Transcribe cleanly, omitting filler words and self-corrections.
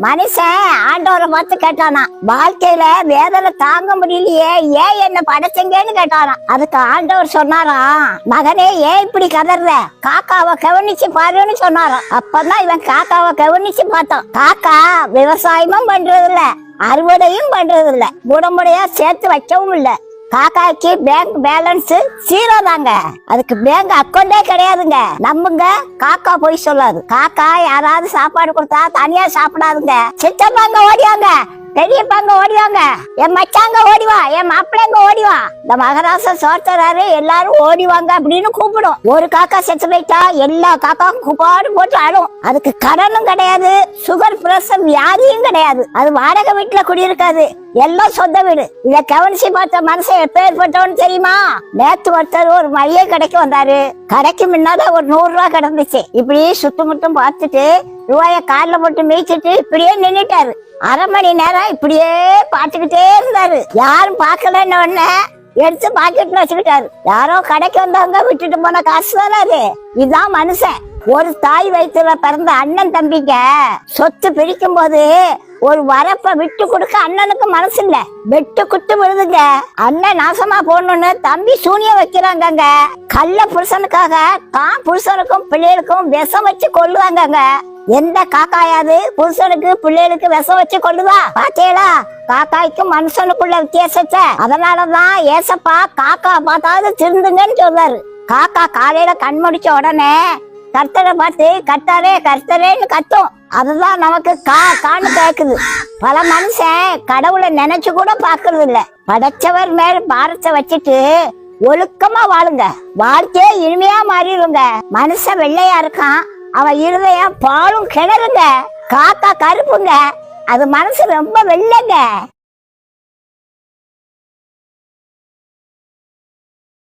மனுஷன் ஆண்டவரை பார்த்து கேட்டானா, வாழ்க்கையில வேதனை தாங்க முடியலையே, ஏன் என்ன படைச்சீங்கன்னு கேட்டானா. அதுக்கு ஆண்டவர் சொன்னாராம், மகனே ஏன் இப்படி கதற, காக்காவை கவனிச்சு பாருன்னு சொன்னாராம். அப்பதான் இவன் காக்காவை கவனிச்சு பார்த்தான். காக்கா விவசாயமும் பண்றது இல்ல, அறுவடையும் பண்றது இல்ல, முடமுடையா சேர்த்து வைக்கவும் இல்ல. காக்காய்க்கு பேங்க் பேலன்ஸ் 0 தாங்க. அதுக்கு பேங்க் அக்கௌண்டே கிடையாதுங்க. நம்புங்க, காக்கா போய் சொல்லாது. காக்கா யாராவது சாப்பாடு கொடுத்தா தனியா சாப்பிடாதுங்க. சித்தப்பாங்க ஓடிவாங்க, பெரியப்பாங்க ஓடிவாங்க, என் மச்சாங்க ஓடிவா, என் மாப்பிள்ளைங்க ஓடிவா, இந்த மகராச சோர்த்தராரு எல்லாரும் ஓடிவாங்க அப்படின்னு கூப்பிடும். ஒரு காக்கா செத்து போயிட்டா எல்லா காக்காவும் கூப்பாடு போட்டு ஆடும். அதுக்கு கடனும் கிடையாது, சுகர் பிரஷர் வியாதியும் கிடையாது. அது வாடகை வீட்டுல குடியிருக்காது, எல்லாம் சொந்த வீடு. இத கவனிச்சு பார்த்த மனுஷன் எப்பேற்பட்டவன்னு தெரியுமா? நேத்து ஒருத்தர் ஒரு மளிகை கடைக்கு வந்தாரு. கடைக்கு முன்னால ஒரு 100 ரூபாய் கிடந்துச்சு. இப்படி சுத்தமுட்டும் பார்த்துட்டு ரூபாய காலில் போட்டு மேய்ச்சிட்டு இப்படியே நின்னுட்டாரு. அரை மணி நேரம் இப்படியே பாத்துக்கிட்டே இருந்தாரு. யாரும் பாக்கலன்னு உடனே எடுத்து பாக்கெட்ல வச்சுக்கிட்டாரு. யாரோ கடைக்கு வந்தவங்க விட்டுட்டு போன காசு தானே அது. இதுதான் மனுஷன். ஒரு தாய் வயிற்றுல பிறந்த அண்ணன் தம்பிங்க சொத்து பிரிக்கும் போது ஒரு வரப்ப விட்டு கொடுக்க அண்ணனுக்கு மனசு இல்ல, வெட்டு குத்து விழுதுங்க. அண்ணன் நாசமா போடணும்னு தம்பி சூனிய வைக்கிறாங்க. கள்ள புருஷனுக்காக தான் புருஷனுக்கும் பிள்ளைகளுக்கும் விஷம் வச்சு கொள்ளுவாங்க. எந்த காக்காயாது புருஷனுக்கு பிள்ளைகளுக்கு விஷம் வச்சு கொள்ளுதா? பாத்தீங்களா காக்காய்க்கும் மனுஷனுக்குள்ள வித்தியாசத்தை? அதனாலதான் ஏசப்பா காக்கா பார்த்தாவது திருந்துங்கன்னு சொல்றாரு. காக்கா காலையில கண் முடிச்ச உடனே கர்த்தரை பார்த்து கர்த்தரே கர்த்தரேன்னு கத்தும். அதுதான் நமக்கு கான்னு கேக்குது. பல மனுஷன் கடவுளை நினைச்சு கூட பாக்குறது இல்ல. படைச்சவர் மேல பாரத்தை வச்சுட்டு ஒழுக்கமா வாழுங்க, வாழ்க்கையே இனிமையா மாறிடுங்க. மனுஷன் வெள்ளையா இருக்கான், அவன் இருதயம் பாலும் கிணறுங்க. காக்கா கருப்புங்க, அது மனசு ரொம்ப வெள்ளைங்க.